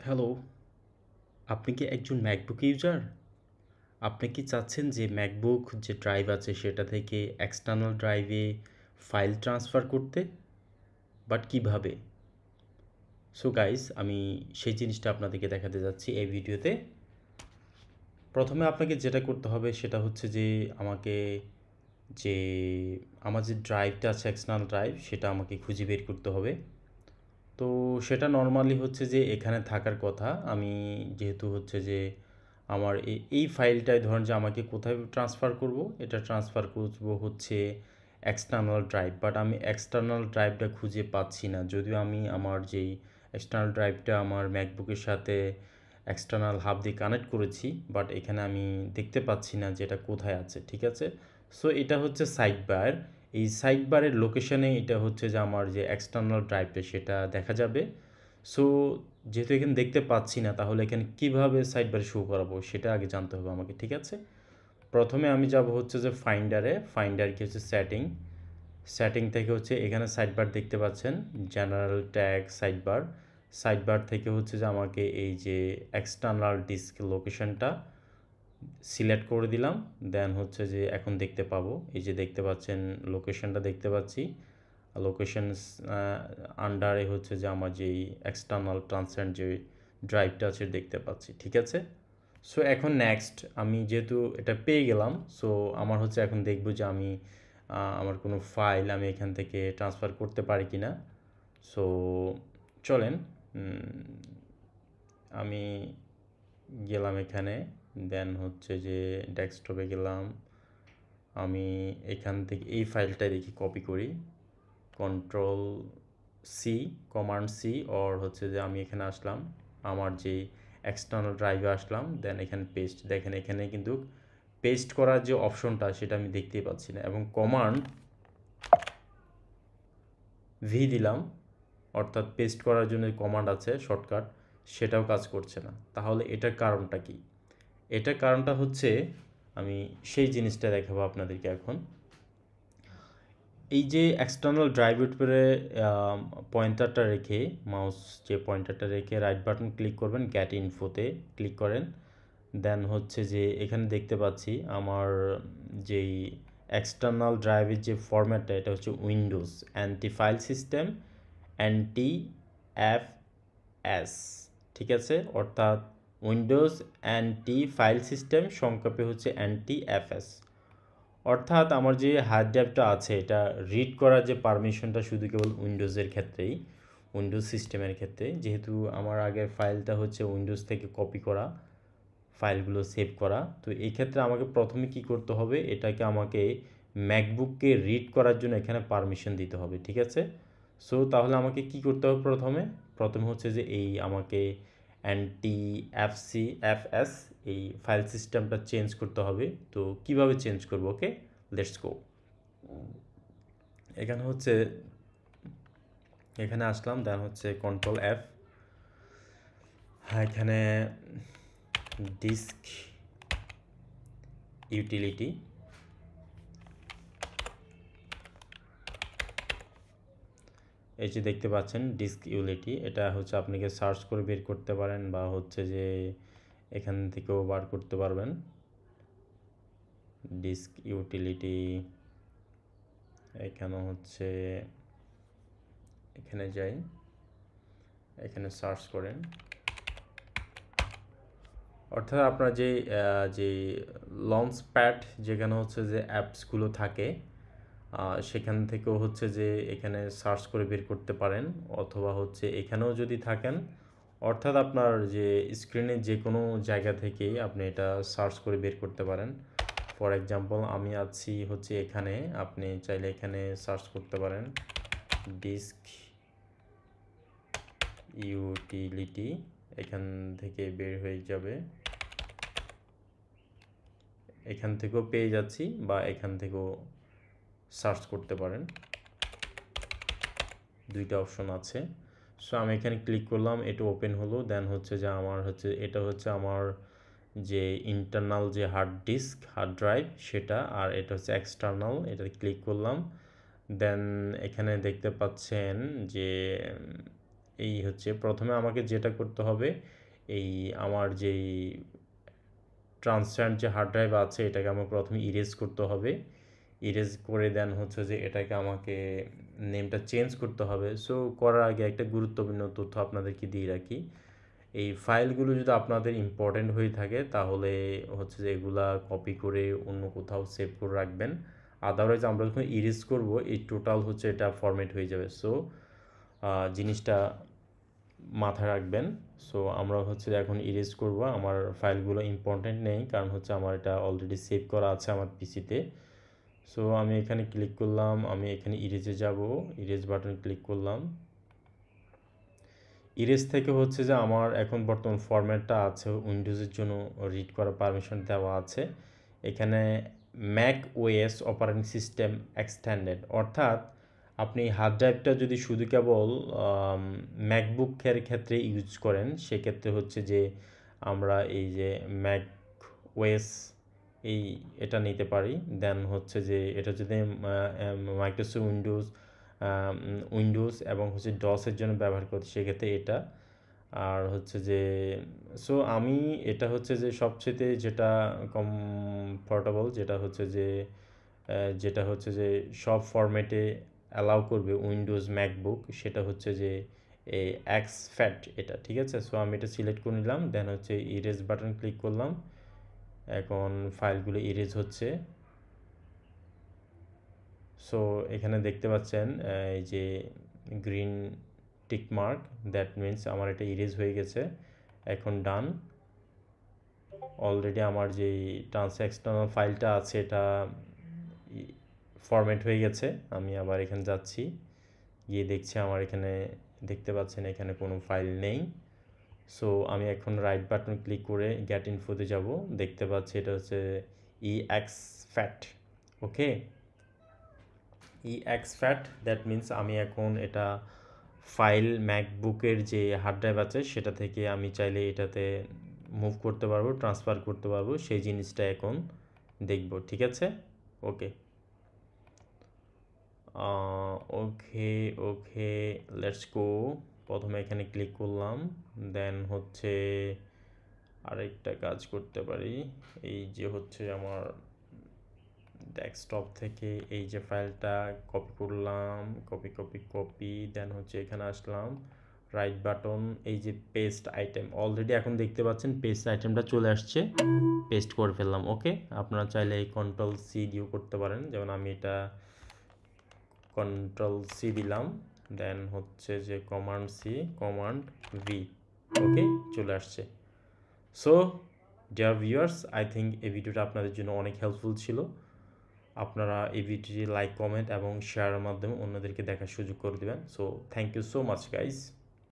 Hello, আপনি কি একজন ম্যাকবুক ইউজার? আপনি কি চাচ্ছেন যে ম্যাকবুক যে ড্রাইভ আছে সেটা থেকে এক্সটার্নাল ড্রাইভে ফাইল ট্রান্সফার করতে? বাট কিভাবে? সো গাইস, আমি সেই জিনিসটা আপনাদেরকে দেখাতে যাচ্ছি এই ভিডিওতে। প্রথমে আপনাকে যেটা করতে হবে সেটা হচ্ছে যে আমাকে যে আমার যে ড্রাইভটা আছে এক্সটার্নাল ড্রাইভ সেটা আমাকে খুঁজে বের করতে হবে। তো সেটা নরমালি হচ্ছে যে এখানে থাকার কথা। আমি যেহেতু হচ্ছে যে আমার এই ফাইলটায় ধরেন যে আমাকে কোথায় ট্রান্সফার করব, এটা ট্রান্সফার করব হচ্ছে এক্সটার্নাল ড্রাইভ। বাট আমি এক্সটার্নাল ড্রাইভটা খুঁজে পাচ্ছি না, যদিও আমি আমার যেই এক্সটার্নাল ড্রাইভটা আমার ম্যাকবুকের সাথে এক্সটার্নাল হাব দিয়ে কানেক্ট করেছি, বাট এখানে আমি দেখতে পাচ্ছি না যে এটা কোথায় আছে। ঠিক আছে, সো এটা হচ্ছে সাইড বার। এই সাইড বারের লোকেশানে এটা হচ্ছে যে আমার যে এক্সটার্নাল ড্রাইভটা সেটা দেখা যাবে। সো যেহেতু এখানে দেখতে পাচ্ছি না, তাহলে এখানে কীভাবে সাইড বারে শো করাবো সেটা আগে জানতে হবে আমাকে। ঠিক আছে, প্রথমে আমি যাব হচ্ছে যে ফাইন্ডার কি হচ্ছে সেটিং। সেটিং থেকে হচ্ছে এখানে সাইড বার দেখতে পাচ্ছেন, জেনারেল ট্যাগ সাইড বার থেকে হচ্ছে যে আমাকে এই যে এক্সটার্নাল ডিস্ক লোকেশনটা সিলেক্ট করে দিলাম। দেন হচ্ছে যে এখন দেখতে পাবো, এই যে দেখতে পাচ্ছেন লোকেশনটা দেখতে পাচ্ছি। লোকেশন আন্ডারে হচ্ছে যে আমার যেই এক্সটার্নাল ট্রান্সপারেন্ট যে ড্রাইভটা আছে দেখতে পাচ্ছি। ঠিক আছে, সো এখন নেক্সট আমি যেহেতু এটা পেয়ে গেলাম, সো আমার হচ্ছে এখন দেখব যে আমি আমার কোনো ফাইল আমি এখান থেকে ট্রান্সফার করতে পারি কি না। সো চলেন, আমি গেলাম এখানে, দেন হচ্ছে যে ডেস্কটপে গেলাম। আমি এখান থেকে এই ফাইলটা দেখি কপি করি, control C, command C, or হচ্ছে যে আমি এখানে আসলাম আমার যে এক্সটার্নাল ড্রাইভে আসলাম, দেন এখানে পেস্ট। দেখেন এখানে কিন্তু পেস্ট করার যে অপশনটা সেটা আমি দেখতেই পাচ্ছি না, এবং কমান্ড ভি দিলাম, অর্থাৎ পেস্ট করার জন্য কমান্ড আছে শর্টকাট, সেটাও কাজ করছে না। তাহলে এটার কারণটা কি? এটার কারণটা হচ্ছে, আমি সেই জিনিসটা দেখাবো আপনাদেরকে এখন। এই যে এক্সটার্নাল ড্রাইভের উপরে পয়েন্টারটা রেখে, মাউস যে পয়েন্টারটা রেখে রাইট বাটন ক্লিক করবেন, গ্যাট ইনফোতে ক্লিক করেন। দেন হচ্ছে যে এখানে দেখতে পাচ্ছি আমার যেই এক্সটার্নাল ড্রাইভের যে ফরম্যাটটা, এটা হচ্ছে Windows anti file system anti F S. ঠিক আছে, অর্থাৎ উইন্ডোজ অ্যান্টি ফাইল সিস্টেম, সংক্ষেপে হচ্ছে অ্যান্টি এফ এস। অর্থাৎ আমার যে হার্ড ড্রাইভটা আছে এটা রিড করার যে পারমিশনটা শুধু কেবল উইন্ডোজের ক্ষেত্রেই, উইন্ডোজ সিস্টেমের ক্ষেত্রে। যেহেতু আমার আগের ফাইলটা হচ্ছে উইন্ডোজ থেকে কপি করা, ফাইলগুলো সেভ করা, তো এই ক্ষেত্রে আমাকে প্রথমে কি করতে হবে, এটাকে আমাকে ম্যাকবুককে রিড করার জন্য এখানে পারমিশন দিতে হবে। ঠিক আছে, সো তাহলে আমাকে কি করতে হবে, প্রথমে হচ্ছে যে এই আমাকে অ্যান্টি এফএস এই ফাইল সিস্টেমটা চেঞ্জ করতে হবে। তো কিভাবে চেঞ্জ করব? ওকে, লেটস গো। এখানে হচ্ছে এখানে আসলাম, দেন হচ্ছে কন্ট্রোল এফ, এখানে ডিস্ক ইউটিলিটি, এই যে দেখতে পাচ্ছেন ডিস্ক ইউটিলিটি, এটা হচ্ছে আপনাকে সার্চ করে বের করতে পারেন, বা হচ্ছে যে এখান থেকেও বার করতে পারবেন। ডিস্ক ইউটিলিটি এখানে হচ্ছে, এখানে যাই, এখানে সার্চ করেন। অর্থাৎ আপনার যে লঞ্চ প্যাড যেখানে হচ্ছে যে অ্যাপসগুলো থাকে, সেখান থেকেও হচ্ছে যে এখানে সার্চ করে বের করতে পারেন, অথবা হচ্ছে এখানেও যদি থাকেন, অর্থাৎ আপনার যে স্ক্রিনের যে কোনো জায়গা থেকেই আপনি এটা সার্চ করে বের করতে পারেন। ফর এক্সাম্পল আমি আছি হচ্ছে এখানে, আপনি চাইলে এখানে সার্চ করতে পারেন ডিস্ক ইউটিলিটি, এখান থেকে বের হয়ে যাবে, এখান থেকেও পেয়ে যাচ্ছি, বা এখান থেকেও সার্চ করতে পারেন, দুইটা অপশন আছে। সো আমি এখানে ক্লিক করলাম, এটা ওপেন হলো। দেন হচ্ছে যে আমার হচ্ছে এটা হচ্ছে আমার যে ইন্টারনাল যে হার্ড ড্রাইভ সেটা, আর এটা হচ্ছে এক্সটার্নাল, এটা ক্লিক করলাম। দেন এখানে দেখতে পাচ্ছেন যে এই হচ্ছে প্রথমে আমাকে যেটা করতে হবে, এই আমার যেই ট্রান্সপারেন্ট যে হার্ড ড্রাইভ আছে এটাকে আমার প্রথমে ইরেজ করতে হবে। ইরেজ করে দেন হচ্ছে যে এটাকে আমাকে নেমটা চেঞ্জ করতে হবে। সো করার আগে একটা গুরুত্বপূর্ণ তথ্য আপনাদেরকে দিয়ে রাখি, এই ফাইলগুলো যদি আপনাদের ইম্পর্ট্যান্ট হয়ে থাকে তাহলে হচ্ছে যে এগুলা কপি করে অন্য কোথাও সেভ করে রাখবেন। আদারওয়াইজ আমরা যখন ইরেজ করব এই টোটাল হচ্ছে এটা ফরম্যাট হয়ে যাবে। সো জিনিসটা মাথায় রাখবেন। সো আমরা হচ্ছে এখন ইরেজ করব, আমার ফাইলগুলো ইম্পর্ট্যান্ট নেই কারণ হচ্ছে আমার এটা অলরেডি সেভ করা আছে আমার পিসিতে। সো আমি এখানে ক্লিক করলাম, আমি এখানে ইরেজে যাব, ইরেজ বাটন ক্লিক করলাম। ইরেজ থেকে হচ্ছে যে আমার এখন বর্তমান ফরম্যাটটা আছে উইন্ডোজের জন্য রিড করার পারমিশন দেওয়া আছে। এখানে Mac OS operating system extended, অর্থাৎ আপনি হার্ড ড্রাইভটা যদি শুধু কেবল ম্যাকবুকের ক্ষেত্রে ইউজ করেন সেক্ষেত্রে হচ্ছে যে আমরা এই যে ম্যাক ওএস এই এটা নিতে পারি। দেন হচ্ছে যে এটা যদি মাইক্রোসফট উইন্ডোজ এবং হচ্ছে ডসের জন্য ব্যবহার করতে সেক্ষেত্রে এটা। আর হচ্ছে যে সো আমি এটা হচ্ছে যে সবচেয়ে যেটা কমফর্টেবল যেটা হচ্ছে যে সব ফরম্যাটে অ্যালাউ করবে উইন্ডোজ ম্যাকবুক, সেটা হচ্ছে যে এই এক্স ফ্যাট এটা, ঠিক আছে। সো আমি এটা সিলেক্ট করে নিলাম, দেন হচ্ছে ইরেজ বাটন ক্লিক করলাম। এখন ফাইলগুলো ইরেজ হচ্ছে। সো এখানে দেখতে পাচ্ছেন এই যে green tick mark, that means আমার এটা ইরেজ হয়ে গেছে। এখন ডান। অলরেডি আমার যেই এক্সটার্নাল ফাইলটা আছে এটা ফরম্যাট হয়ে গেছে। আমি আবার এখানে যাচ্ছি, গিয়ে দেখছি আমার এখানে দেখতে পাচ্ছেন এখানে কোনো ফাইল নেই। সো আমি এখন রাইট বাটন ক্লিক করে গেট ইনফোতে যাব, দেখতে পাচ্ছি এটা হচ্ছে EXFAT। Okay, EXFAT that means আমি এখন এটা ফাইল ম্যাকবুকের যে হার্ড ড্রাইভ আছে সেটা থেকে আমি চাইলে এটাতে মুভ করতে পারবো, ট্রান্সফার করতে পারবো, সেই জিনিসটা এখন দেখব, ঠিক আছে। ওকে ওকে ওকে লেটস গো। প্রথমে এখানে ক্লিক করলাম, দেন হচ্ছে আরেকটা কাজ করতে পারি, এই যে হচ্ছে আমার ডেস্কটপ থেকে এই যে ফাইলটা কপি করলাম, কপি, দেন হচ্ছে এখানে আসলাম, রাইট বাটন, এই যে পেস্ট আইটেম, অলরেডি এখন দেখতে পাচ্ছেন পেস্ট আইটেমটা চলে আসছে, পেস্ট করে ফেললাম। ওকে, আপনারা চাইলে এই Ctrl+C দিয়েও করতে পারেন, যেমন আমি এটা Ctrl+C দিলাম, দেন হচ্ছে যে Command+C, Command+V, ওকে চলে আসছে। So dear viewers, I think এই ভিডিওটা আপনাদের জন্য অনেক হেল্পফুল ছিল। আপনারা এই ভিডিওটি লাইক, কমেন্ট এবং শেয়ারের মাধ্যমে অন্যদেরকে দেখার সুযোগ করে দেবেন। So thank you so much guys.